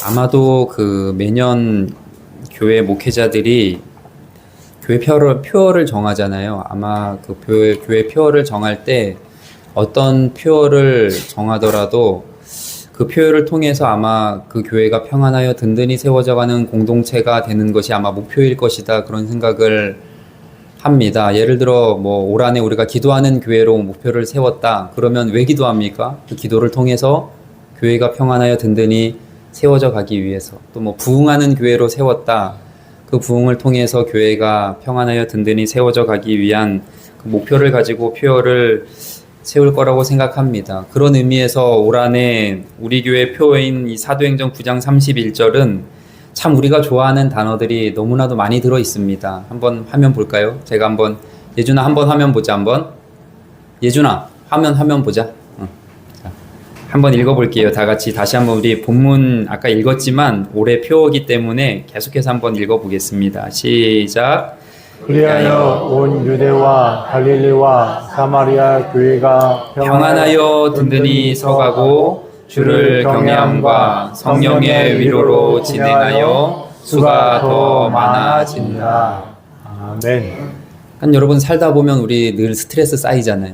아마도 그 매년 교회 목회자들이 교회 표어를 정하잖아요. 아마 그 교회 표어를 정할 때 어떤 표어를 정하더라도 그 표어를 통해서 아마 그 교회가 평안하여 든든히 세워져가는 공동체가 되는 것이 아마 목표일 것이다. 그런 생각을 합니다. 예를 들어 뭐 올 한해 우리가 기도하는 교회로 목표를 세웠다. 그러면 왜 기도합니까? 그 기도를 통해서 교회가 평안하여 든든히 세워져 가기 위해서. 또 뭐 부흥하는 교회로 세웠다. 그 부흥을 통해서 교회가 평안하여 든든히 세워져 가기 위한 그 목표를 가지고 표어를 세울 거라고 생각합니다. 그런 의미에서 올 한해 우리 교회 표어인 이 사도행전 9장 31절은 참 우리가 좋아하는 단어들이 너무나도 많이 들어 있습니다. 한번 화면 볼까요? 제가 한번 예준아 한번 화면 보자. 한번 예준아 화면 보자. 자, 한번 읽어볼게요. 다 같이 다시 한번 우리 본문 아까 읽었지만 올해 표어기 때문에 계속해서 한번 읽어보겠습니다. 시작. 그리하여 온 유대와 갈릴리와 사마리아 교회가 평안하여 든든히 서가고 주를 경외함과 성령의 위로로 진행하여 수가 더 많아진다. 아멘. 여러분 살다 보면 우리 늘 스트레스 쌓이잖아요.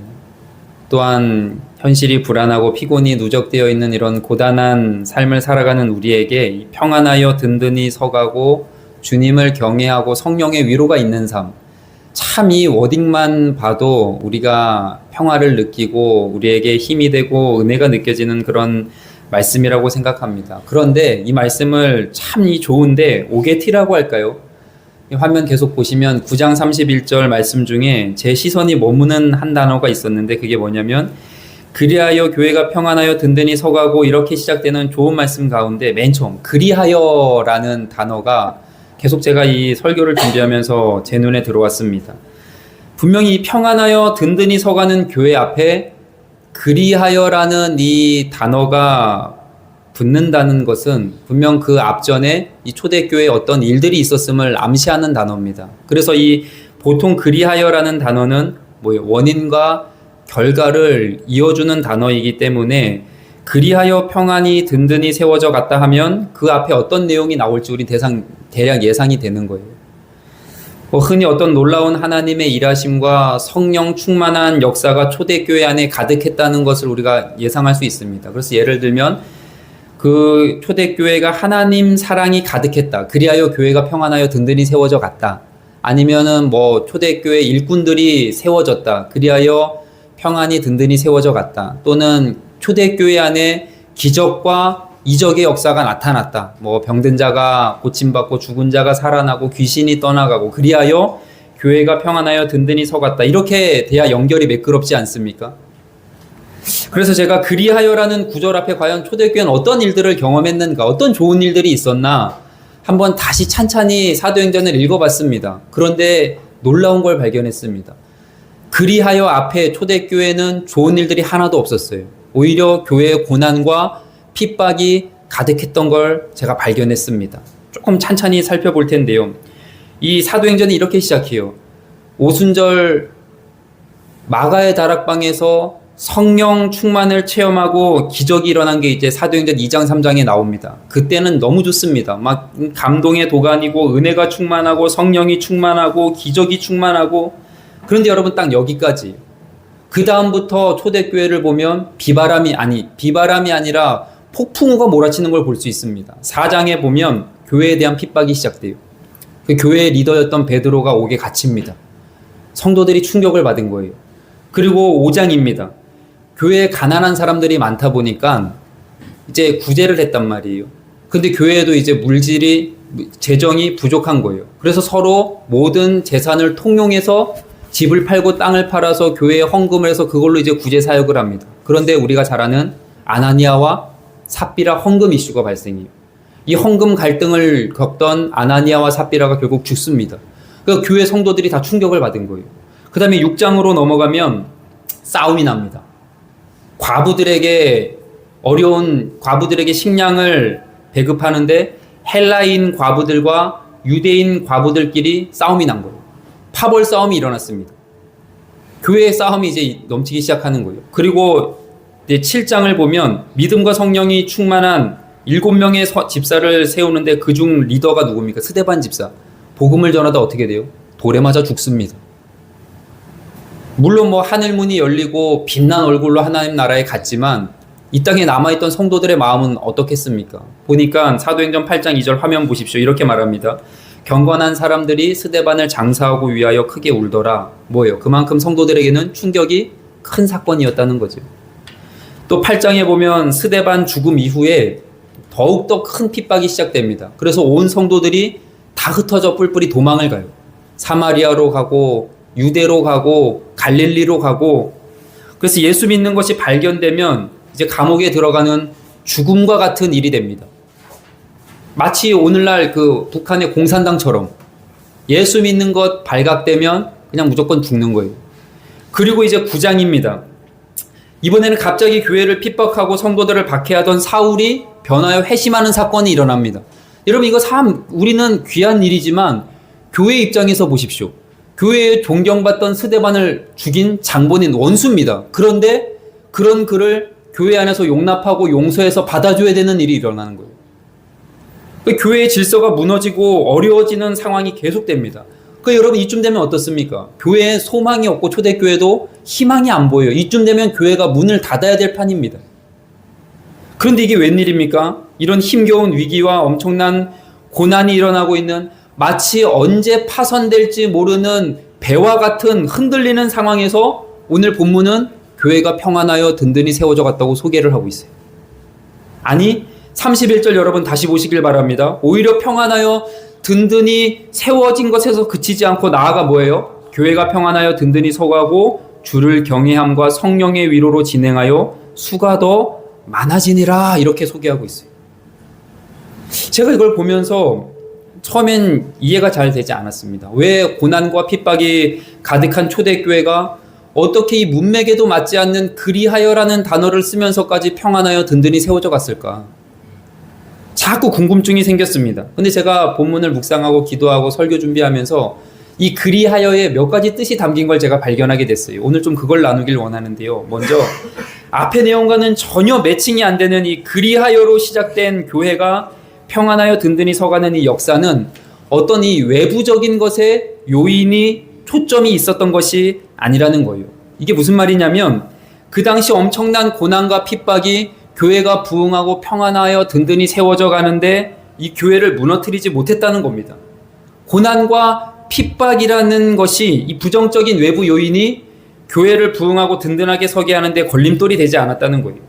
또한 현실이 불안하고 피곤이 누적되어 있는 이런 고단한 삶을 살아가는 우리에게 평안하여 든든히 서가고 주님을 경외하고 성령의 위로가 있는 삶, 참 이 워딩만 봐도 우리가 평화를 느끼고 우리에게 힘이 되고 은혜가 느껴지는 그런 말씀이라고 생각합니다. 그런데 이 말씀을 참 좋은데 오게티라고 할까요? 이 화면 계속 보시면 9장 31절 말씀 중에 제 시선이 머무는 한 단어가 있었는데 그게 뭐냐면 그리하여 교회가 평안하여 든든히 서가고 이렇게 시작되는 좋은 말씀 가운데 맨 처음 그리하여라는 단어가 계속 제가 이 설교를 준비하면서 제 눈에 들어왔습니다. 분명히 평안하여 든든히 서가는 교회 앞에 그리하여라는 이 단어가 붙는다는 것은 분명 그 앞전에 이 초대교회에 어떤 일들이 있었음을 암시하는 단어입니다. 그래서 이 보통 그리하여라는 단어는 원인과 결과를 이어주는 단어이기 때문에 그리하여 평안이 든든히 세워져 갔다 하면 그 앞에 어떤 내용이 나올지 우리 대략 예상이 되는 거예요. 흔히 어떤 놀라운 하나님의 일하심과 성령 충만한 역사가 초대교회 안에 가득했다는 것을 우리가 예상할 수 있습니다. 그래서 예를 들면 그 초대교회가 하나님 사랑이 가득했다. 그리하여 교회가 평안하여 든든히 세워져 갔다. 아니면은 뭐 초대교회 일꾼들이 세워졌다. 그리하여 평안이 든든히 세워져 갔다. 또는 초대교회 안에 기적과 이적의 역사가 나타났다. 뭐 병든 자가 고침받고 죽은 자가 살아나고 귀신이 떠나가고 그리하여 교회가 평안하여 든든히 서갔다. 이렇게 돼야 연결이 매끄럽지 않습니까? 그래서 제가 그리하여라는 구절 앞에 과연 초대교회는 어떤 일들을 경험했는가, 어떤 좋은 일들이 있었나 한번 다시 찬찬히 사도행전을 읽어봤습니다. 그런데 놀라운 걸 발견했습니다. 그리하여 앞에 초대교회는 좋은 일들이 하나도 없었어요. 오히려 교회의 고난과 핍박이 가득했던 걸 제가 발견했습니다. 조금 찬찬히 살펴볼 텐데요. 이 사도행전이 이렇게 시작해요. 오순절 마가의 다락방에서 성령 충만을 체험하고 기적이 일어난 게 이제 사도행전 2장 3장에 나옵니다. 그때는 너무 좋습니다. 막 감동의 도가니고 은혜가 충만하고 성령이 충만하고 기적이 충만하고 그런데 여러분 딱 여기까지. 그 다음부터 초대교회를 보면 비바람이 아니라 폭풍우가 몰아치는 걸 볼 수 있습니다. 4장에 보면 교회에 대한 핍박이 시작돼요. 그 교회의 리더였던 베드로가 옥에 갇힙니다. 성도들이 충격을 받은 거예요. 그리고 5장입니다. 교회에 가난한 사람들이 많다 보니까 이제 구제를 했단 말이에요. 근데 교회에도 이제 재정이 부족한 거예요. 그래서 서로 모든 재산을 통용해서 집을 팔고 땅을 팔아서 교회에 헌금을 해서 그걸로 이제 구제 사역을 합니다. 그런데 우리가 잘 아는 아나니아와 삽비라 헌금 이슈가 발생해요. 이 헌금 갈등을 겪던 아나니아와 삽비라가 결국 죽습니다. 그러니까 교회 성도들이 다 충격을 받은 거예요. 그 다음에 6장으로 넘어가면 싸움이 납니다. 어려운 과부들에게 식량을 배급하는데 헬라인 과부들과 유대인 과부들끼리 싸움이 난 거예요. 파벌 싸움이 일어났습니다. 교회의 싸움이 이제 넘치기 시작하는 거예요. 그리고 이제 7장을 보면 믿음과 성령이 충만한 7명의 집사를 세우는데 그중 리더가 누굽니까? 스데반 집사. 복음을 전하다 어떻게 돼요? 돌에 맞아 죽습니다. 물론 뭐 하늘문이 열리고 빛난 얼굴로 하나님 나라에 갔지만 이 땅에 남아있던 성도들의 마음은 어떻겠습니까? 보니까 사도행전 8장 2절 화면 보십시오. 이렇게 말합니다. 경건한 사람들이 스데반을 장사하고 위하여 크게 울더라. 뭐예요? 그만큼 성도들에게는 충격이 큰 사건이었다는 거죠. 또 8장에 보면 스데반 죽음 이후에 더욱더 큰 핍박이 시작됩니다. 그래서 온 성도들이 다 흩어져 뿔뿔이 도망을 가요. 사마리아로 가고 유대로 가고 갈릴리로 가고. 그래서 예수 믿는 것이 발견되면 이제 감옥에 들어가는 죽음과 같은 일이 됩니다. 마치 오늘날 그 북한의 공산당처럼 예수 믿는 것 발각되면 그냥 무조건 죽는 거예요. 그리고 이제 9장입니다. 이번에는 갑자기 교회를 핍박하고 성도들을 박해하던 사울이 변하여 회심하는 사건이 일어납니다. 여러분 이거 우리는 귀한 일이지만 교회 입장에서 보십시오. 교회에 존경받던 스데반을 죽인 장본인 원수입니다. 그런데 그런 그를 교회 안에서 용납하고 용서해서 받아줘야 되는 일이 일어나는 거예요. 교회의 질서가 무너지고 어려워지는 상황이 계속됩니다. 여러분 이쯤 되면 어떻습니까? 교회에 소망이 없고 초대교회도 희망이 안 보여요. 이쯤 되면 교회가 문을 닫아야 될 판입니다. 그런데 이게 웬일입니까? 이런 힘겨운 위기와 엄청난 고난이 일어나고 있는 마치 언제 파손될지 모르는 배와 같은 흔들리는 상황에서 오늘 본문은 교회가 평안하여 든든히 세워져 갔다고 소개를 하고 있어요. 아니 31절 여러분 다시 보시길 바랍니다. 오히려 평안하여 든든히 세워진 것에서 그치지 않고 나아가 뭐예요? 교회가 평안하여 든든히 서가고 주를 경외함과 성령의 위로로 진행하여 수가 더 많아지니라 이렇게 소개하고 있어요. 제가 이걸 보면서 처음엔 이해가 잘 되지 않았습니다. 왜 고난과 핍박이 가득한 초대교회가 어떻게 이 문맥에도 맞지 않는 그리하여라는 단어를 쓰면서까지 평안하여 든든히 세워져 갔을까? 자꾸 궁금증이 생겼습니다. 근데 제가 본문을 묵상하고 기도하고 설교 준비하면서 이 그리하여의 몇 가지 뜻이 담긴 걸 제가 발견하게 됐어요. 오늘 좀 그걸 나누길 원하는데요. 먼저 앞의 내용과는 전혀 매칭이 안 되는 이 그리하여로 시작된 교회가 평안하여 든든히 서가는 이 역사는 어떤 이 외부적인 것에 요인이 초점이 있었던 것이 아니라는 거예요. 이게 무슨 말이냐면 그 당시 엄청난 고난과 핍박이 교회가 부흥하고 평안하여 든든히 세워져 가는데 이 교회를 무너뜨리지 못했다는 겁니다. 고난과 핍박이라는 것이 이 부정적인 외부 요인이 교회를 부흥하고 든든하게 서게 하는데 걸림돌이 되지 않았다는 거예요.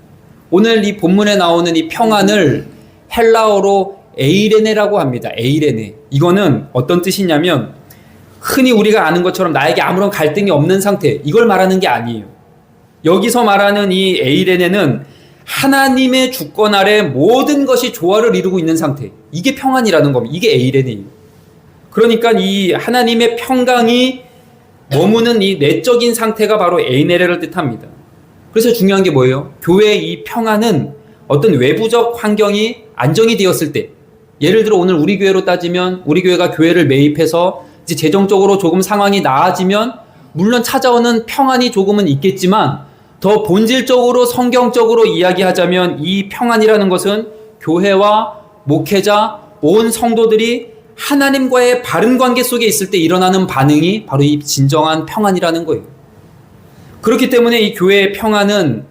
오늘 이 본문에 나오는 이 평안을 헬라어로 에이레네라고 합니다. 에이레네. 이거는 어떤 뜻이냐면 흔히 우리가 아는 것처럼 나에게 아무런 갈등이 없는 상태, 이걸 말하는 게 아니에요. 여기서 말하는 이 에이레네는 하나님의 주권 아래 모든 것이 조화를 이루고 있는 상태, 이게 평안이라는 겁니다. 이게 에이레네예요. 그러니까 이 하나님의 평강이 머무는 이 내적인 상태가 바로 에이레네를 뜻합니다. 그래서 중요한 게 뭐예요? 교회의 이 평안은 어떤 외부적 환경이 안정이 되었을 때, 예를 들어 오늘 우리 교회로 따지면 우리 교회가 교회를 매입해서 이제 재정적으로 조금 상황이 나아지면 물론 찾아오는 평안이 조금은 있겠지만 더 본질적으로 성경적으로 이야기하자면 이 평안이라는 것은 교회와 목회자, 온 성도들이 하나님과의 바른 관계 속에 있을 때 일어나는 반응이 바로 이 진정한 평안이라는 거예요. 그렇기 때문에 이 교회의 평안은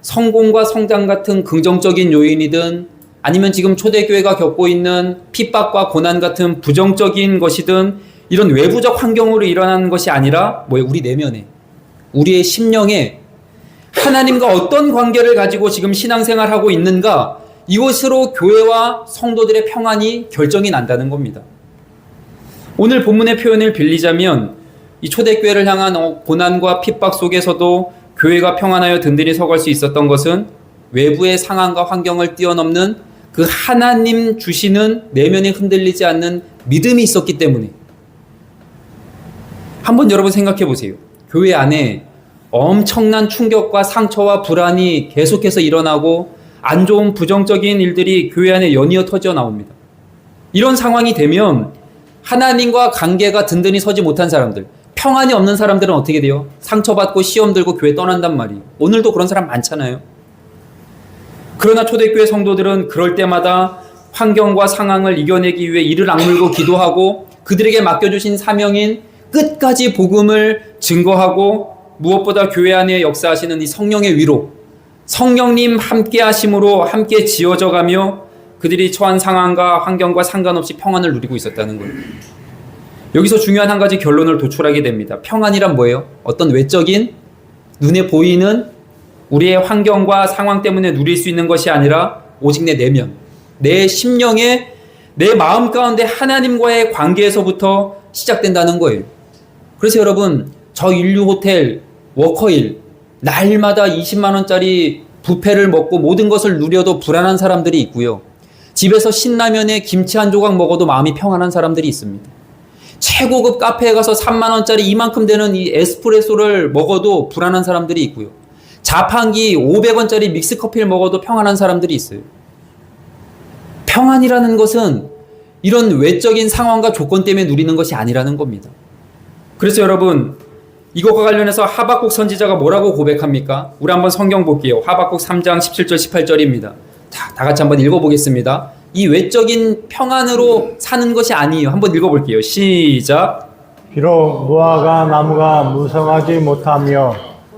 성공과 성장 같은 긍정적인 요인이든 아니면 지금 초대교회가 겪고 있는 핍박과 고난 같은 부정적인 것이든 이런 외부적 환경으로 일어나는 것이 아니라 뭐예요? 우리 내면에, 우리의 심령에 하나님과 어떤 관계를 가지고 지금 신앙생활하고 있는가, 이것으로 교회와 성도들의 평안이 결정이 난다는 겁니다. 오늘 본문의 표현을 빌리자면 이 초대교회를 향한 고난과 핍박 속에서도 교회가 평안하여 든든히 서갈 수 있었던 것은 외부의 상황과 환경을 뛰어넘는 그 하나님 주시는 내면에 흔들리지 않는 믿음이 있었기 때문에. 한번 여러분 생각해 보세요. 교회 안에 엄청난 충격과 상처와 불안이 계속해서 일어나고 안 좋은 부정적인 일들이 교회 안에 연이어 터져 나옵니다. 이런 상황이 되면 하나님과 관계가 든든히 서지 못한 사람들, 평안이 없는 사람들은 어떻게 돼요? 상처받고 시험 들고 교회 떠난단 말이에요. 오늘도 그런 사람 많잖아요. 그러나 초대교회 성도들은 그럴 때마다 환경과 상황을 이겨내기 위해 이를 악물고 기도하고 그들에게 맡겨주신 사명인 끝까지 복음을 증거하고 무엇보다 교회 안에 역사하시는 이 성령의 위로, 성령님 함께 하심으로 함께 지어져 가며 그들이 처한 상황과 환경과 상관없이 평안을 누리고 있었다는 거예요. 여기서 중요한 한 가지 결론을 도출하게 됩니다. 평안이란 뭐예요? 어떤 외적인 눈에 보이는 우리의 환경과 상황 때문에 누릴 수 있는 것이 아니라 오직 내 내면, 내 심령에 내 마음 가운데 하나님과의 관계에서부터 시작된다는 거예요. 그래서 여러분, 저 인류 호텔 워커힐 날마다 20만 원짜리 뷔페를 먹고 모든 것을 누려도 불안한 사람들이 있고요. 집에서 신라면에 김치 한 조각 먹어도 마음이 평안한 사람들이 있습니다. 최고급 카페에 가서 3만 원짜리 이만큼 되는 이 에스프레소를 먹어도 불안한 사람들이 있고요. 자판기 500원짜리 믹스커피를 먹어도 평안한 사람들이 있어요. 평안이라는 것은 이런 외적인 상황과 조건 때문에 누리는 것이 아니라는 겁니다. 그래서 여러분, 이것과 관련해서 하박국 선지자가 뭐라고 고백합니까? 우리 한번 성경 볼게요. 하박국 3장 17절 18절입니다. 자, 다 같이 한번 읽어보겠습니다. 이 외적인 평안으로 사는 것이 아니에요. 한번 읽어볼게요. 시작. 비록 무화과 나무가 무성하지 못하며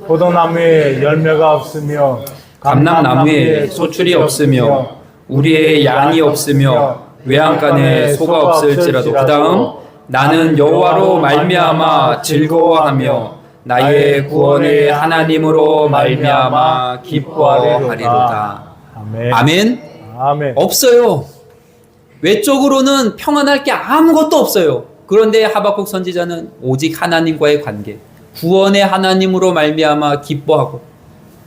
포도나무에 열매가 없으며 감람나무에 소출이 없으며 우리의 양이 없으며 외양간에 소가 없을지라도 그 다음 나는 여호와로 말미암아 즐거워하며 나의 구원의 하나님으로 말미암아 기뻐하리로다. 아멘. 아멘. 아멘. 없어요. 외적으로는 평안할 게 아무것도 없어요. 그런데 하박국 선지자는 오직 하나님과의 관계, 구원의 하나님으로 말미암아 기뻐하고,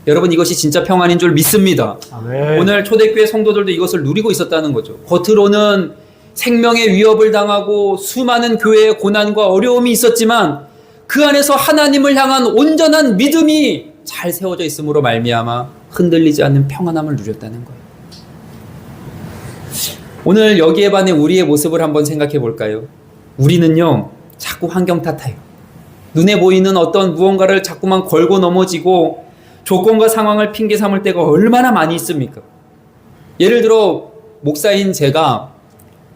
여러분 이것이 진짜 평안인 줄 믿습니다. 아멘. 오늘 초대교회 성도들도 이것을 누리고 있었다는 거죠. 겉으로는 생명의 위협을 당하고 수많은 교회의 고난과 어려움이 있었지만 그 안에서 하나님을 향한 온전한 믿음이 잘 세워져 있음으로 말미암아 흔들리지 않는 평안함을 누렸다는 거예요. 오늘 여기에 반해 우리의 모습을 한번 생각해 볼까요? 우리는요, 자꾸 환경 탓해요. 눈에 보이는 어떤 무언가를 자꾸만 걸고 넘어지고 조건과 상황을 핑계 삼을 때가 얼마나 많이 있습니까? 예를 들어 목사인 제가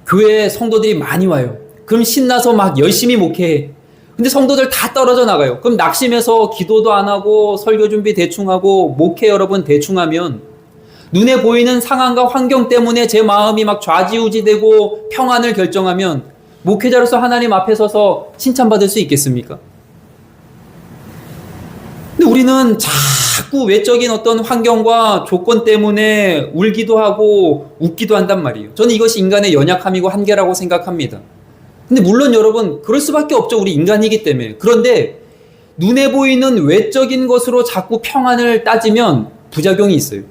교회에 성도들이 많이 와요. 그럼 신나서 막 열심히 목회해. 근데 성도들 다 떨어져 나가요. 그럼 낙심해서 기도도 안 하고 설교 준비 대충 하고 목회 여러분 대충 하면 눈에 보이는 상황과 환경 때문에 제 마음이 막 좌지우지되고 평안을 결정하면 목회자로서 하나님 앞에 서서 칭찬받을 수 있겠습니까? 근데 우리는 자꾸 외적인 어떤 환경과 조건 때문에 울기도 하고 웃기도 한단 말이에요. 저는 이것이 인간의 연약함이고 한계라고 생각합니다. 근데 물론 여러분 그럴 수밖에 없죠. 우리 인간이기 때문에. 그런데 눈에 보이는 외적인 것으로 자꾸 평안을 따지면 부작용이 있어요.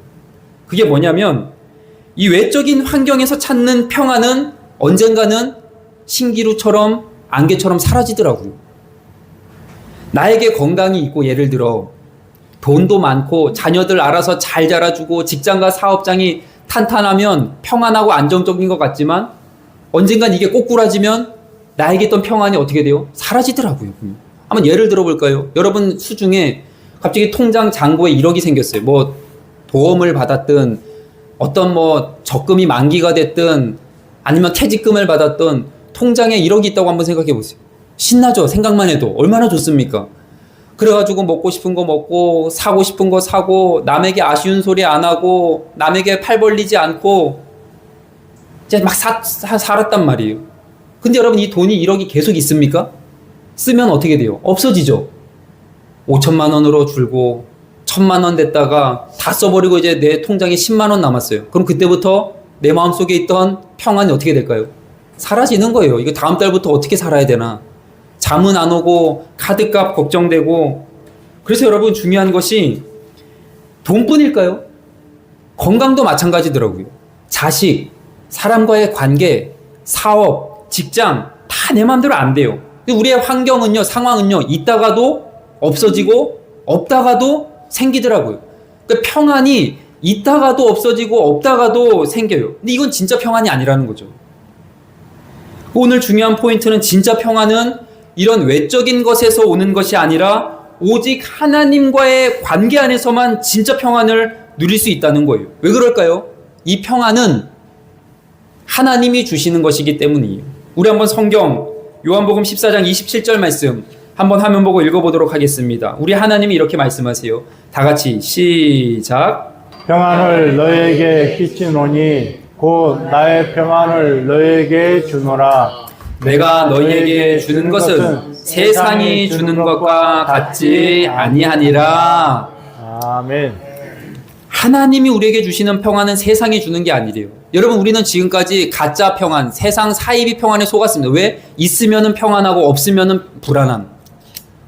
그게 뭐냐면 이 외적인 환경에서 찾는 평안은 언젠가는 신기루처럼 안개처럼 사라지더라고요. 나에게 건강이 있고 예를 들어 돈도 많고 자녀들 알아서 잘 자라주고 직장과 사업장이 탄탄하면 평안하고 안정적인 것 같지만 언젠간 이게 꼬꾸라지면 나에게 있던 평안이 어떻게 돼요? 사라지더라고요. 한번 예를 들어볼까요? 여러분 수중에 갑자기 통장 잔고에 1억이 생겼어요. 뭐 보험을 받았든 어떤 뭐 적금이 만기가 됐든 아니면 퇴직금을 받았든 통장에 1억이 있다고 한번 생각해 보세요. 신나죠? 생각만 해도 얼마나 좋습니까? 그래가지고 먹고 싶은 거 먹고 사고 싶은 거 사고 남에게 아쉬운 소리 안 하고 남에게 팔 벌리지 않고 이제 막 살았단 말이에요. 근데 여러분 이 돈이 1억이 계속 있습니까? 쓰면 어떻게 돼요? 없어지죠. 5천만 원으로 줄고 1,000만 원 됐다가 다 써버리고 이제 내 통장에 10만 원 남았어요. 그럼 그때부터 내 마음속에 있던 평안이 어떻게 될까요? 사라지는 거예요. 이거 다음 달부터 어떻게 살아야 되나? 잠은 안 오고 카드값 걱정되고. 그래서 여러분 중요한 것이 돈뿐일까요? 건강도 마찬가지더라고요. 자식, 사람과의 관계, 사업, 직장 다 내 마음대로 안 돼요. 우리의 환경은요, 상황은요, 있다가도 없어지고 없다가도 생기더라고요. 그러니까 평안이 있다가도 없어지고 없다가도 생겨요. 근데 이건 진짜 평안이 아니라는 거죠. 오늘 중요한 포인트는 진짜 평안은 이런 외적인 것에서 오는 것이 아니라 오직 하나님과의 관계 안에서만 진짜 평안을 누릴 수 있다는 거예요. 왜 그럴까요? 이 평안은 하나님이 주시는 것이기 때문이에요. 우리 한번 성경 요한복음 14장 27절 말씀 한번 화면 보고 읽어보도록 하겠습니다. 우리 하나님이 이렇게 말씀하세요. 다 같이 시작. 평안을 너에게 끼치노니 곧 나의 평안을 너에게 주노라. 내가 너희에게 주는 것은 세상이 주는 것과 같지 아니하니라. 아멘. 하나님이 우리에게 주시는 평안은 세상이 주는 게 아니래요. 여러분, 우리는 지금까지 가짜 평안, 세상 사이비 평안에 속았습니다. 왜? 있으면은 평안하고 없으면은 불안함.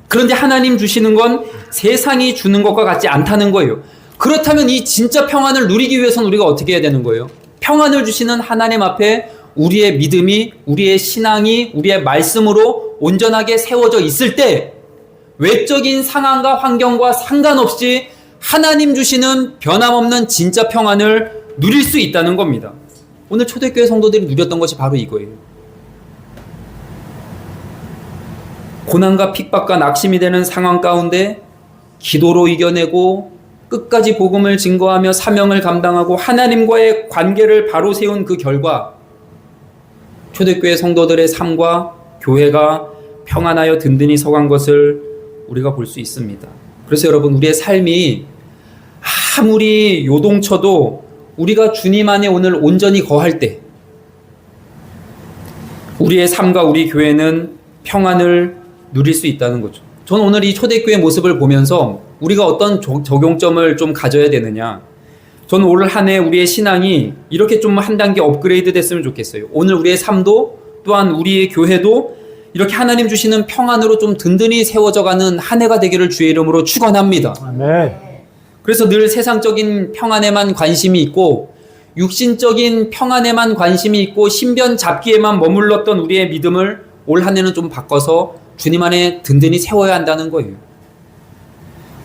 그런데 하나님 주시는 건 세상이 주는 것과 같지 않다는 거예요. 그렇다면 이 진짜 평안을 누리기 위해서는 우리가 어떻게 해야 되는 거예요? 평안을 주시는 하나님 앞에 우리의 믿음이, 우리의 신앙이, 우리의 말씀으로 온전하게 세워져 있을 때 외적인 상황과 환경과 상관없이 하나님 주시는 변함없는 진짜 평안을 누릴 수 있다는 겁니다. 오늘 초대교회 성도들이 누렸던 것이 바로 이거예요. 고난과 핍박과 낙심이 되는 상황 가운데 기도로 이겨내고 끝까지 복음을 증거하며 사명을 감당하고 하나님과의 관계를 바로 세운 그 결과 초대교회 성도들의 삶과 교회가 평안하여 든든히 서간 것을 우리가 볼 수 있습니다. 그래서 여러분, 우리의 삶이 아무리 요동쳐도 우리가 주님 안에 오늘 온전히 거할 때 우리의 삶과 우리 교회는 평안을 누릴 수 있다는 거죠. 저는 오늘 이 초대교회 모습을 보면서 우리가 어떤 적용점을 좀 가져야 되느냐. 저는 올 한 해 우리의 신앙이 이렇게 좀 한 단계 업그레이드 됐으면 좋겠어요. 오늘 우리의 삶도 또한 우리의 교회도 이렇게 하나님 주시는 평안으로 좀 든든히 세워져가는 한 해가 되기를 주의 이름으로 축원합니다. 아멘. 그래서 늘 세상적인 평안에만 관심이 있고 육신적인 평안에만 관심이 있고 신변 잡기에만 머물렀던 우리의 믿음을 올 한 해는 좀 바꿔서 주님 안에 든든히 세워야 한다는 거예요.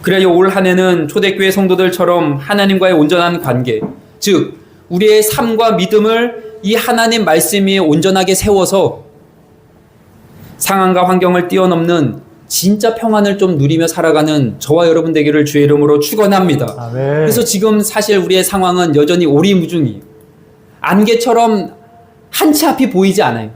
그래야 올 한 해는 초대교회 성도들처럼 하나님과의 온전한 관계, 즉 우리의 삶과 믿음을 이 하나님 말씀 위에 온전하게 세워서 상황과 환경을 뛰어넘는 진짜 평안을 좀 누리며 살아가는 저와 여러분 되기를 주의 이름으로 축원합니다. 아멘. 그래서 지금 사실 우리의 상황은 여전히 오리무중이에요. 안개처럼 한치 앞이 보이지 않아요.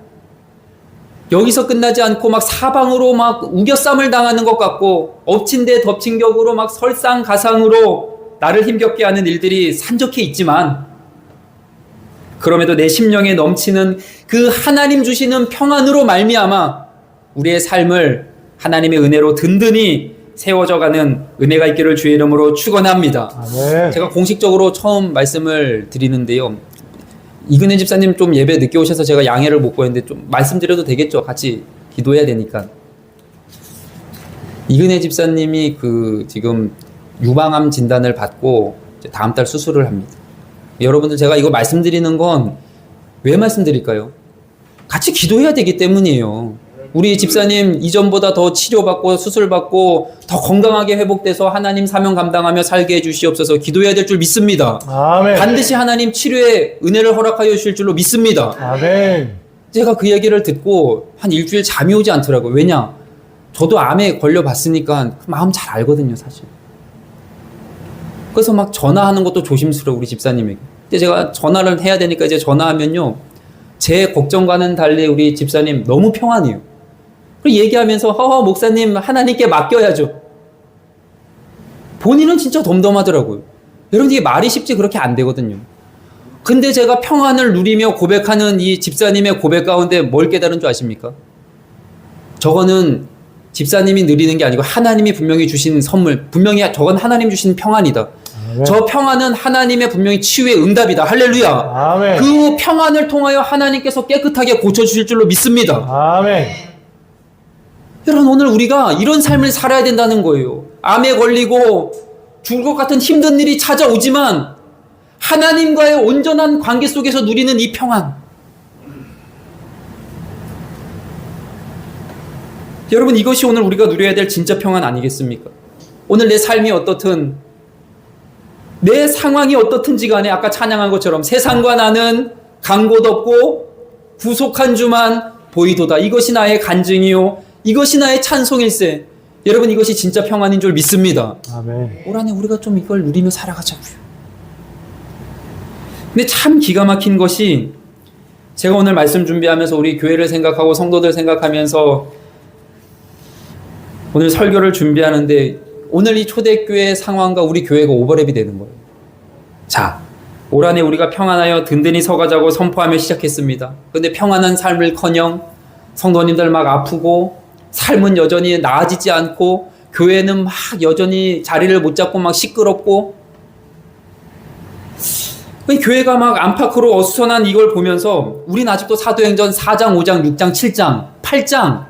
여기서 끝나지 않고 막 사방으로 막 우겨쌈을 당하는 것 같고 엎친 데 덮친 격으로 막 설상가상으로 나를 힘겹게 하는 일들이 산적해 있지만 그럼에도 내 심령에 넘치는 그 하나님 주시는 평안으로 말미암아 우리의 삶을 하나님의 은혜로 든든히 세워져가는 은혜가 있기를 주의 이름으로 축원합니다. 아멘. 제가 공식적으로 처음 말씀을 드리는데요. 이근혜 집사님 좀 예배 늦게 오셔서 제가 양해를 못 구했는데 좀 말씀드려도 되겠죠? 같이 기도해야 되니까. 이근혜 집사님이 지금 유방암 진단을 받고 이제 다음 달 수술을 합니다. 여러분들 제가 이거 말씀드리는 건 왜 말씀드릴까요? 같이 기도해야 되기 때문이에요. 우리 집사님 이전보다 더 치료받고 수술받고 더 건강하게 회복돼서 하나님 사명 감당하며 살게 해주시옵소서. 기도해야 될 줄 믿습니다. 아멘. 반드시 하나님 치료의 은혜를 허락하여 주실 줄로 믿습니다. 아멘. 제가 그 얘기를 듣고 한 일주일 잠이 오지 않더라고요. 왜냐? 저도 암에 걸려봤으니까 마음 잘 알거든요, 사실. 그래서 막 전화하는 것도 조심스러워, 우리 집사님에게. 근데 제가 전화를 해야 되니까 이제 전화하면요, 제 걱정과는 달리 우리 집사님 너무 평안해요. 그리고 얘기하면서 목사님 하나님께 맡겨야죠. 본인은 진짜 덤덤하더라고요. 여러분, 이게 말이 쉽지 그렇게 안 되거든요. 근데 제가 평안을 누리며 고백하는 이 집사님의 고백 가운데 뭘 깨달은 줄 아십니까? 저거는 집사님이 누리는 게 아니고 하나님이 분명히 주신 선물, 분명히 저건 하나님 주신 평안이다. 아멘. 저 평안은 하나님의 분명히 치유의 응답이다. 할렐루야. 아멘. 그 평안을 통하여 하나님께서 깨끗하게 고쳐주실 줄로 믿습니다. 아멘. 여러분, 오늘 우리가 이런 삶을 살아야 된다는 거예요. 암에 걸리고 죽을 것 같은 힘든 일이 찾아오지만 하나님과의 온전한 관계 속에서 누리는 이 평안. 여러분, 이것이 오늘 우리가 누려야 될 진짜 평안 아니겠습니까? 오늘 내 삶이 어떻든, 내 상황이 어떻든지 간에 아까 찬양한 것처럼 세상과 나는 간 곳 없고 구속한 주만 보이도다. 이것이 나의 간증이요, 이것이 나의 찬송일세. 여러분, 이것이 진짜 평안인 줄 믿습니다. 아멘. 올 한해 우리가 좀 이걸 누리며 살아가자고요. 근데 참 기가 막힌 것이 제가 오늘 말씀 준비하면서 우리 교회를 생각하고 성도들 생각하면서 오늘 설교를 준비하는데 오늘 이 초대교회 상황과 우리 교회가 오버랩이 되는 거예요. 자, 올 한해 우리가 평안하여 든든히 서가자고 선포하며 시작했습니다. 그런데 평안한 삶을커녕 성도님들 막 아프고 삶은 여전히 나아지지 않고 교회는 막 여전히 자리를 못 잡고 막 시끄럽고 교회가 막 안팎으로 어수선한 이걸 보면서 우린 아직도 사도행전 4장, 5장, 6장, 7장, 8장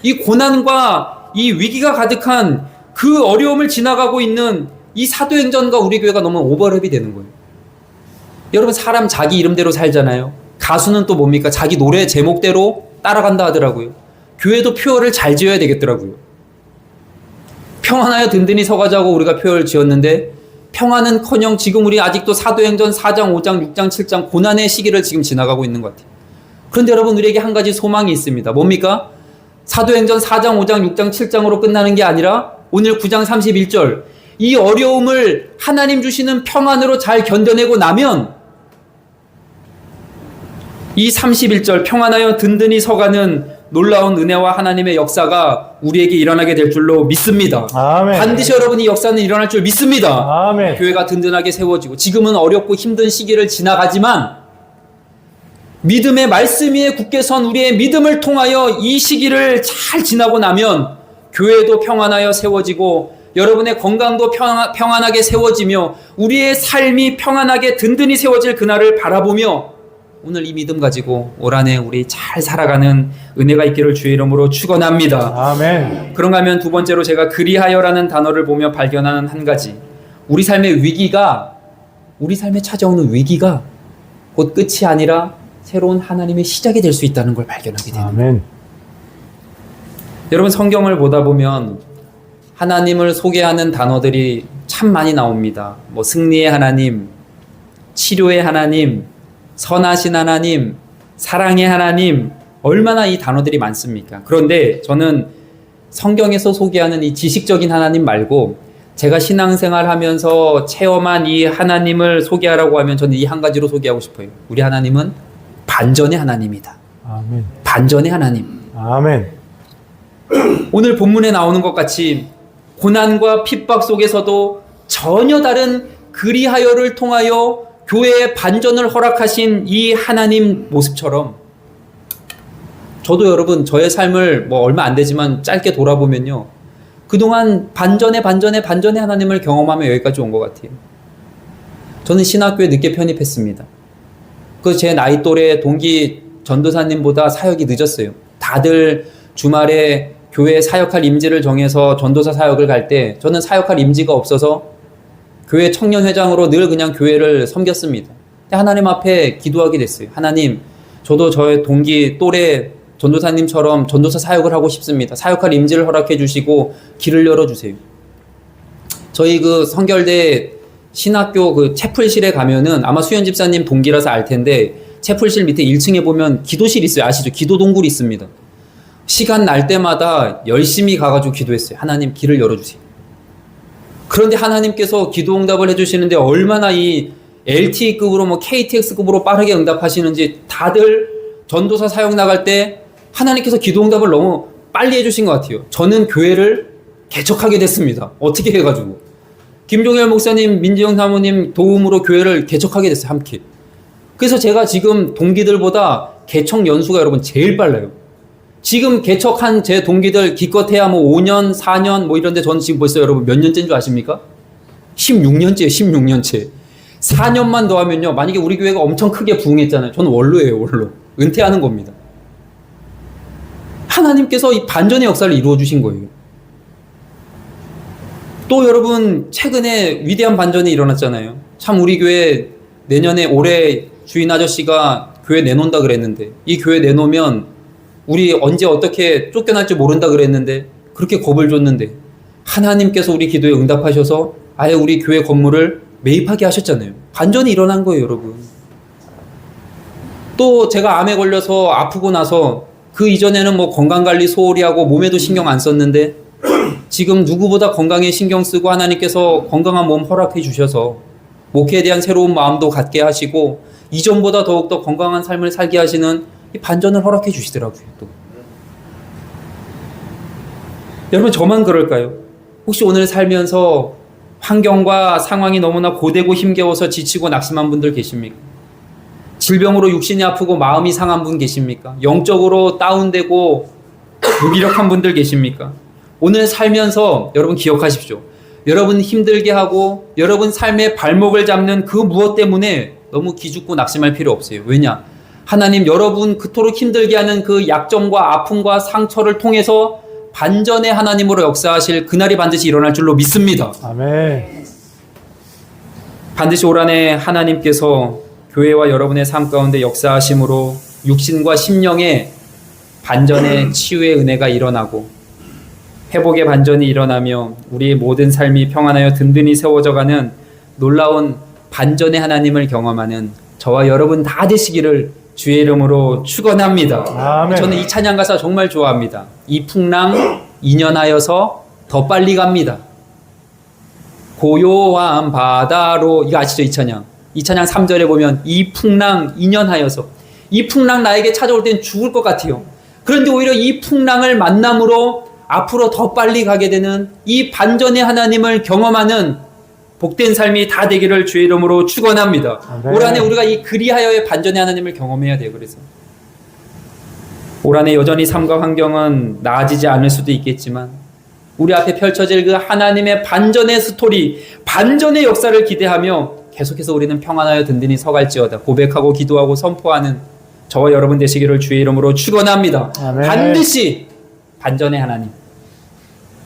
이 고난과 이 위기가 가득한 그 어려움을 지나가고 있는 이 사도행전과 우리 교회가 너무 오버랩이 되는 거예요. 여러분 사람 자기 이름대로 살잖아요. 가수는 또 뭡니까? 자기 노래 제목대로 따라간다 하더라고요. 교회도 표어를 잘 지어야 되겠더라고요. 평안하여 든든히 서가자고 우리가 표어를 지었는데 평안은커녕 지금 우리 아직도 사도행전 4장, 5장, 6장, 7장 고난의 시기를 지금 지나가고 있는 것 같아요. 그런데 여러분 우리에게 한 가지 소망이 있습니다. 뭡니까? 사도행전 4장, 5장, 6장, 7장으로 끝나는 게 아니라 오늘 9장 31절 이 어려움을 하나님 주시는 평안으로 잘 견뎌내고 나면 이 31절 평안하여 든든히 서가는 놀라운 은혜와 하나님의 역사가 우리에게 일어나게 될 줄로 믿습니다. 아멘. 반드시 여러분 이 역사는 일어날 줄 믿습니다. 아멘. 교회가 든든하게 세워지고 지금은 어렵고 힘든 시기를 지나가지만 믿음의 말씀 위에 굳게 선 우리의 믿음을 통하여 이 시기를 잘 지나고 나면 교회도 평안하여 세워지고 여러분의 건강도 평안하게 세워지며 우리의 삶이 평안하게 든든히 세워질 그날을 바라보며 오늘 이 믿음 가지고 올 한해 우리 잘 살아가는 은혜가 있기를 주의 이름으로 축원합니다. 아멘. 그런가 하면 두 번째로 제가 그리하여라는 단어를 보며 발견하는 한 가지 우리 삶의 위기가 우리 삶에 찾아오는 위기가 곧 끝이 아니라 새로운 하나님의 시작이 될 수 있다는 걸 발견하게 됩니다. 아멘. 여러분 성경을 보다 보면 하나님을 소개하는 단어들이 참 많이 나옵니다. 뭐 승리의 하나님, 치료의 하나님, 선하신 하나님, 사랑의 하나님, 얼마나 이 단어들이 많습니까? 그런데 저는 성경에서 소개하는 이 지식적인 하나님 말고 제가 신앙생활 하면서 체험한 이 하나님을 소개하라고 하면 저는 이 한 가지로 소개하고 싶어요. 우리 하나님은 반전의 하나님이다. 아멘. 반전의 하나님. 아멘. 오늘 본문에 나오는 것 같이 고난과 핍박 속에서도 전혀 다른 그리하여를 통하여 교회의 반전을 허락하신 이 하나님 모습처럼 저도 여러분 저의 삶을 뭐 얼마 안 되지만 짧게 돌아보면요. 그동안 반전의 하나님을 경험하며 여기까지 온 것 같아요. 저는 신학교에 늦게 편입했습니다. 그 제 나이 또래 동기 전도사님보다 사역이 늦었어요. 다들 주말에 교회에 사역할 임지를 정해서 전도사 사역을 갈 때 저는 사역할 임지가 없어서 교회 청년회장으로 늘 그냥 교회를 섬겼습니다. 하나님 앞에 기도하게 됐어요. 하나님, 저도 저의 동기 또래 전도사님처럼 전도사 사역을 하고 싶습니다. 사역할 임지를 허락해 주시고 길을 열어주세요. 저희 그 성결대 신학교 그 채플실에 가면은 아마 수현 집사님 동기라서 알 텐데 채플실 밑에 1층에 보면 기도실 있어요. 아시죠? 기도 동굴이 있습니다. 시간 날 때마다 열심히 가가지고 기도했어요. 하나님 길을 열어주세요. 그런데 하나님께서 기도 응답을 해주시는데 얼마나 이 LTE급으로 뭐 KTX급으로 빠르게 응답하시는지 다들 전도사 사역 나갈 때 하나님께서 기도 응답을 너무 빨리 해주신 것 같아요. 저는 교회를 개척하게 됐습니다. 어떻게 해가지고. 김종열 목사님, 민지영 사모님 도움으로 교회를 개척하게 됐어요. 함께. 그래서 제가 지금 동기들보다 개척 연수가 여러분 제일 빨라요. 지금 개척한 제 동기들 기껏해야 뭐 5년, 4년 뭐 이런데 저는 지금 벌써 여러분 몇 년째인 줄 아십니까? 16년째예요. 16년째. 4년만 더 하면요. 만약에 우리 교회가 엄청 크게 부흥했잖아요. 저는 원로예요. 원로. 은퇴하는 겁니다. 하나님께서 이 반전의 역사를 이루어 주신 거예요. 또 여러분 최근에 위대한 반전이 일어났잖아요. 참 우리 교회 내년에 올해 주인 아저씨가 교회 내놓는다 그랬는데 이 교회 내놓으면 우리 언제 어떻게 쫓겨날지 모른다 그랬는데 그렇게 겁을 줬는데 하나님께서 우리 기도에 응답하셔서 아예 우리 교회 건물을 매입하게 하셨잖아요. 반전이 일어난 거예요, 여러분. 또 제가 암에 걸려서 아프고 나서 그 이전에는 뭐 건강관리 소홀히 하고 몸에도 신경 안 썼는데 지금 누구보다 건강에 신경 쓰고 하나님께서 건강한 몸 허락해 주셔서 목회에 대한 새로운 마음도 갖게 하시고 이전보다 더욱더 건강한 삶을 살게 하시는 이 반전을 허락해 주시더라고요. 또 여러분, 저만 그럴까요? 혹시 오늘 살면서 환경과 상황이 너무나 고되고 힘겨워서 지치고 낙심한 분들 계십니까? 질병으로 육신이 아프고 마음이 상한 분 계십니까? 영적으로 다운되고 무기력한 분들 계십니까? 오늘 살면서 여러분 기억하십시오. 여러분 힘들게 하고 여러분 삶의 발목을 잡는 그 무엇 때문에 너무 기죽고 낙심할 필요 없어요. 왜냐? 하나님 여러분 그토록 힘들게 하는 그 약점과 아픔과 상처를 통해서 반전의 하나님으로 역사하실 그날이 반드시 일어날 줄로 믿습니다. 아멘. 반드시 올 한해 하나님께서 교회와 여러분의 삶 가운데 역사하심으로 육신과 심령의 반전의 치유의 은혜가 일어나고 회복의 반전이 일어나며 우리의 모든 삶이 평안하여 든든히 세워져가는 놀라운 반전의 하나님을 경험하는 저와 여러분 다 되시기를 주의 이름으로 축원합니다. 아멘. 저는 이 찬양 가사 정말 좋아합니다. 이 풍랑 2년하여서 더 빨리 갑니다. 고요한 바다로, 이거 아시죠? 이 찬양 3절에 보면 이 풍랑 2년하여서, 이 풍랑 나에게 찾아올 땐 죽을 것 같아요. 그런데 오히려 이 풍랑을 만남으로 앞으로 더 빨리 가게 되는 이 반전의 하나님을 경험하는 복된 삶이 다 되기를 주의 이름으로 축원합니다. 네. 올 한해 우리가 이 그리하여의 반전의 하나님을 경험해야 돼요. 그래서 올 한해 여전히 삶과 환경은 나아지지 않을 수도 있겠지만 우리 앞에 펼쳐질 그 하나님의 반전의 스토리, 반전의 역사를 기대하며 계속해서 우리는 평안하여 든든히 서갈지어다 고백하고 기도하고 선포하는 저와 여러분 되시기를 주의 이름으로 축원합니다. 아멘. 반드시 반전의 하나님,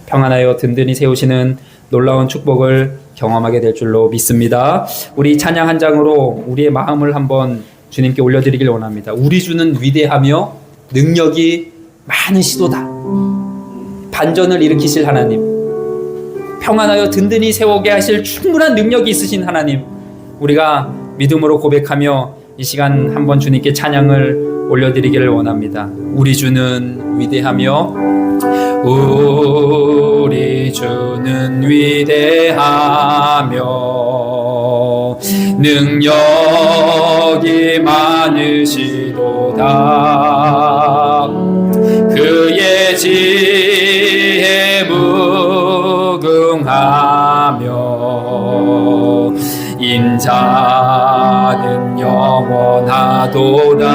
평안하여 든든히 세우시는 놀라운 축복을 경험하게 될 줄로 믿습니다. 우리 찬양 한 장으로 우리의 마음을 한번 주님께 올려드리길 원합니다. 우리 주는 위대하며 능력이 많으시도다. 반전을 일으키실 하나님, 평안하여 든든히 세우게 하실 충분한 능력이 있으신 하나님, 우리가 믿음으로 고백하며 이 시간 한번 주님께 찬양을 올려드리기를 원합니다. 우리 주는 위대하며, 우리 주는 위대하며 능력이 많으시도다. 그의 지혜 무궁하며 인자는 영원하도다.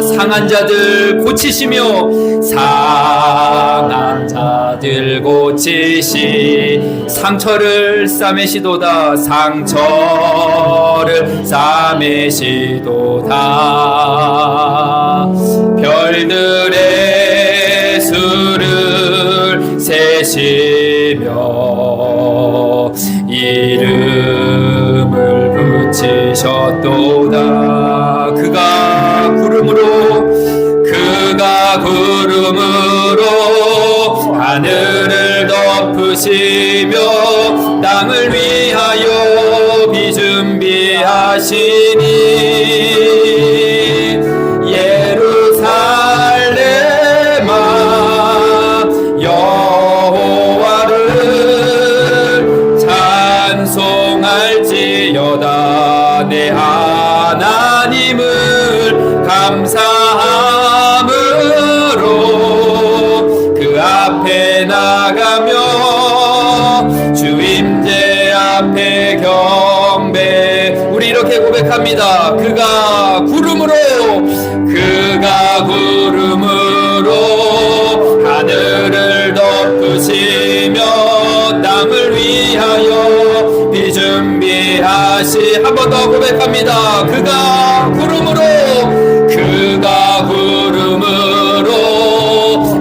상한 자들 고치시며, 상한 자들 고치시, 상처를 싸매시도다. 상처를 싸매시도다. 별들의 수를 세시며 이름을 붙이셨도다. 그가 구름으로 하늘을 덮으시며 땅을 위하여 비 준비하시니 예루살렘아 여호와를 찬송할지어다. 내 하나님을 감사함으로 그 앞에 나가며 주 임재 앞에 경배. 우리 이렇게 고백합니다. 그가 구름으로 하늘을 덮으시며 땅을 위하여 비 준비하시. 한 번 더 고백합니다. 그가 구름으로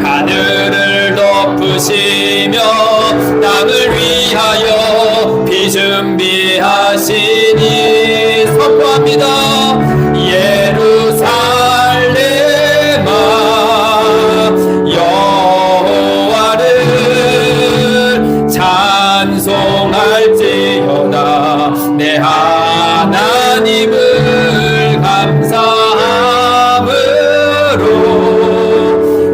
하늘을 덮으시며 땅을 위하여 비 준비하시니. 선포합니다. 예루살렘아 여호와를 찬송할지어다. 내 하나님을 감사함으로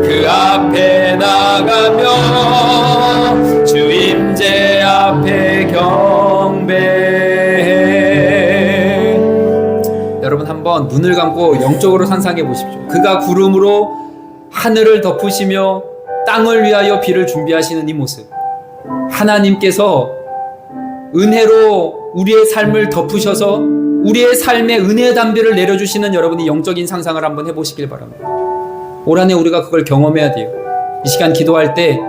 그 앞에 나가며 주 임재 앞에 경배해. 여러분 한번 눈을 감고 영적으로 상상해 보십시오. 그가 구름으로 하늘을 덮으시며 땅을 위하여 비를 준비하시는 이 모습. 하나님께서 은혜로 우리의 삶을 덮으셔서 우리의 삶에 은혜의 담비를 내려주시는 여러분이 영적인 상상을 한번 해보시길 바랍니다. 올 한해 우리가 그걸 경험해야 돼요. 이 시간 기도할 때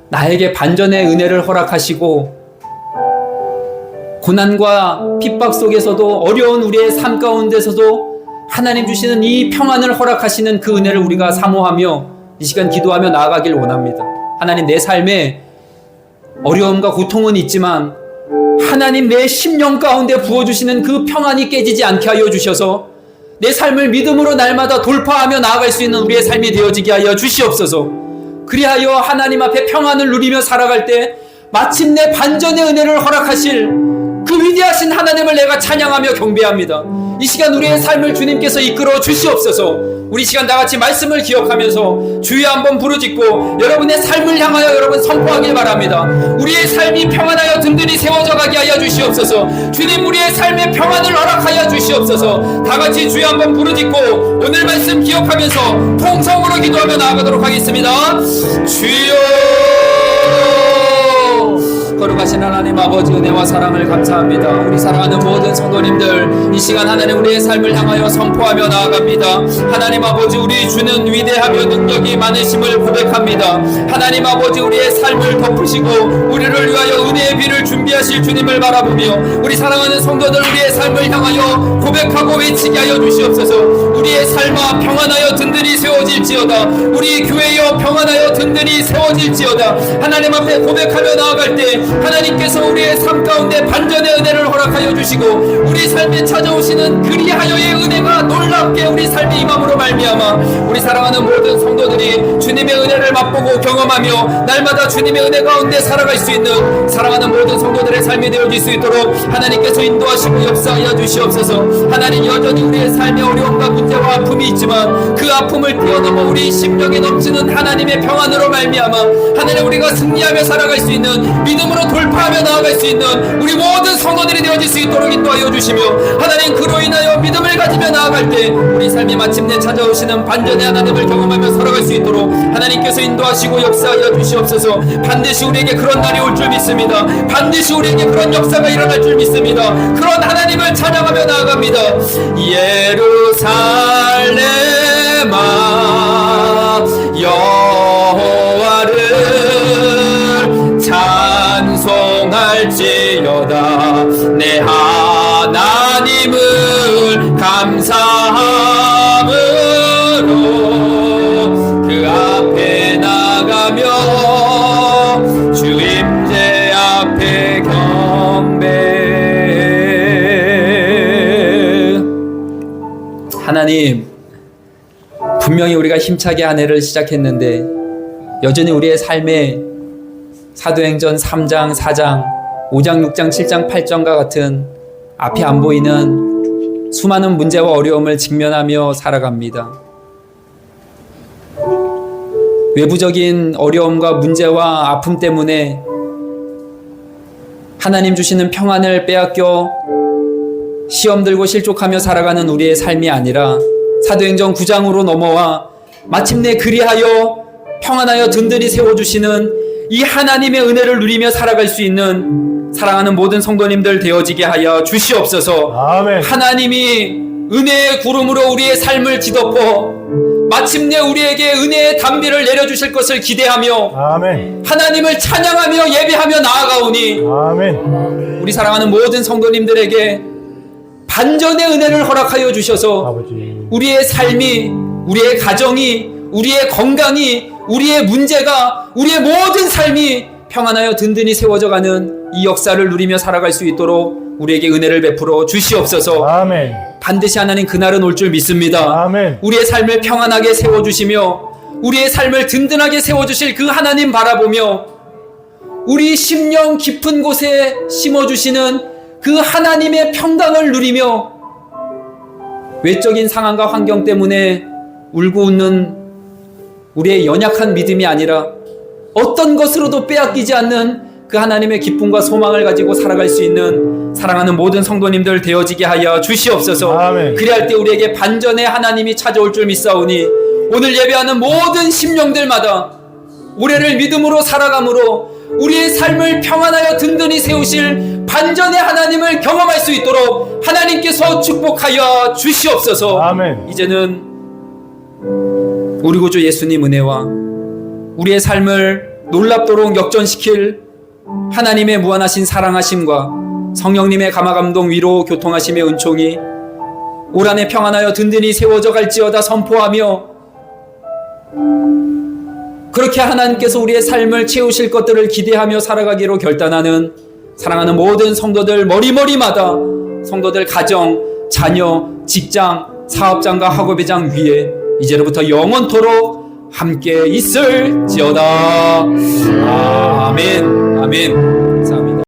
나에게 반전의 은혜를 허락하시고 고난과 핍박 속에서도 어려운 우리의 삶 가운데서도 하나님 주시는 이 평안을 허락하시는 그 은혜를 우리가 사모하며 이 시간 기도하며 나아가길 원합니다. 하나님, 내 삶에 어려움과 고통은 있지만 하나님 내 심령 가운데 부어주시는 그 평안이 깨지지 않게 하여 주셔서 내 삶을 믿음으로 날마다 돌파하며 나아갈 수 있는 우리의 삶이 되어지게 하여 주시옵소서. 그리하여 하나님 앞에 평안을 누리며 살아갈 때 마침내 반전의 은혜를 허락하실 그 위대하신 하나님을 내가 찬양하며 경배합니다. 이 시간 우리의 삶을 주님께서 이끌어 주시옵소서. 우리 시간 다같이 말씀을 기억하면서 주여 한번 부르짖고 여러분의 삶을 향하여 여러분 선포하길 바랍니다. 우리의 삶이 평안하여 든든히 세워져 가게 하여 주시옵소서. 주님, 우리의 삶에 평안을 허락하여 주시옵소서. 다같이 주여 한번 부르짖고 오늘 말씀 기억하면서 통성으로 기도하며 나아가도록 하겠습니다. 주여, 거룩하신 하나님 아버지, 은혜와 사랑을 감사합니다. 우리 사랑하는 모든 성도님들, 이 시간 하나님 우리의 삶을 향하여 선포하며 나아갑니다. 하나님 아버지, 우리 주는 위대하며 능력이 많으심을 고백합니다. 하나님 아버지, 우리의 삶을 덮으시고 우리를 위하여 은혜의 비를 준비하실 주님을 바라보며 우리 사랑하는 성도들, 우리의 삶을 향하여 고백하고 외치게 하여 주시옵소서. 우리의 삶아 평안하여 든든히 세워질지어다. 우리 교회여 평안하여 든든히 세워질지어다. 하나님 앞에 고백하며 나아갈 때 하나님께서 우리의 삶 가운데 반전의 은혜를 허락하여 주시고 우리 삶에 찾아오시는 그리하여의 은혜가 놀랍게 우리 삶에 임함으로 말미암아 우리 사랑하는 모든 성도들이 주님의 은혜를 맛보고 경험하며 날마다 주님의 은혜 가운데 살아갈 수 있는 사랑하는 모든 성도들의 삶이 되어질 수 있도록 하나님께서 인도하시고 역사하여 주시옵소서. 하나님, 여전히 우리의 삶에 어려움과 문제와 아픔이 있지만 그 아픔을 뛰어넘어 우리 심령에 넘치는 하나님의 평안으로 말미암아 하나님, 우리가 승리하며 살아갈 수 있는 믿음으로 돌파하며 나아갈 수 있는 우리 모든 성도들이 되어질 수 있도록 인도하여 주시며 하나님, 그로 인하여 믿음을 가지며 나아갈 때 우리 삶이 마침내 찾아오시는 반전의 하나님을 경험하며 살아갈 수 있도록 하나님께서 인도하시고 역사하여 주시옵소서. 반드시 우리에게 그런 날이 올 줄 믿습니다. 반드시 우리에게 그런 역사가 일어날 줄 믿습니다. 그런 하나님을 찬양하며 나아갑니다. 예루살렘아 여호와를 찬송할지어다. 내 하나님을 감사함으로 그 앞에 나가며 주 임재 앞에 경배. 하나님, 분명히 우리가 힘차게 한 해를 시작했는데 여전히 우리의 삶에 사도행전 3장, 4장, 5장, 6장, 7장, 8장과 같은 앞이 안 보이는 수많은 문제와 어려움을 직면하며 살아갑니다. 외부적인 어려움과 문제와 아픔 때문에 하나님 주시는 평안을 빼앗겨 시험 들고 실족하며 살아가는 우리의 삶이 아니라 사도행전 9장으로 넘어와 마침내 그리하여 평안하여 든든히 세워주시는 이 하나님의 은혜를 누리며 살아갈 수 있는 사랑하는 모든 성도님들 되어지게 하여 주시옵소서. 아멘. 하나님이 은혜의 구름으로 우리의 삶을 뒤덮어 마침내 우리에게 은혜의 담비를 내려주실 것을 기대하며 아멘. 하나님을 찬양하며 예배하며 나아가오니 아멘. 우리 사랑하는 모든 성도님들에게 반전의 은혜를 허락하여 주셔서 아버지. 우리의 삶이, 우리의 가정이, 우리의 건강이, 우리의 문제가, 우리의 모든 삶이 평안하여 든든히 세워져가는 이 역사를 누리며 살아갈 수 있도록 우리에게 은혜를 베풀어 주시옵소서. 아멘. 반드시 하나님 그날은 올 줄 믿습니다. 아멘. 우리의 삶을 평안하게 세워주시며 우리의 삶을 든든하게 세워주실 그 하나님 바라보며 우리 심령 깊은 곳에 심어주시는 그 하나님의 평강을 누리며 외적인 상황과 환경 때문에 울고 웃는 우리의 연약한 믿음이 아니라 어떤 것으로도 빼앗기지 않는 그 하나님의 기쁨과 소망을 가지고 살아갈 수 있는 사랑하는 모든 성도님들 되어지게 하여 주시옵소서. 아멘. 그리할 때 우리에게 반전의 하나님이 찾아올 줄 믿사오니 오늘 예배하는 모든 심령들마다 우리를 믿음으로 살아감으로 우리의 삶을 평안하여 든든히 세우실 반전의 하나님을 경험할 수 있도록 하나님께서 축복하여 주시옵소서. 아멘. 이제는 우리 구주 예수님 은혜와 우리의 삶을 놀랍도록 역전시킬 하나님의 무한하신 사랑하심과 성령님의 감화감동 위로 교통하심의 은총이 올 한해 평안하여 든든히 세워져 갈지어다 선포하며, 그렇게 하나님께서 우리의 삶을 채우실 것들을 기대하며 살아가기로 결단하는 사랑하는 모든 성도들 머리머리마다 성도들 가정, 자녀, 직장, 사업장과 학업의장 위에 이제로부터 영원토록 함께 있을지어다. 아멘. 아멘.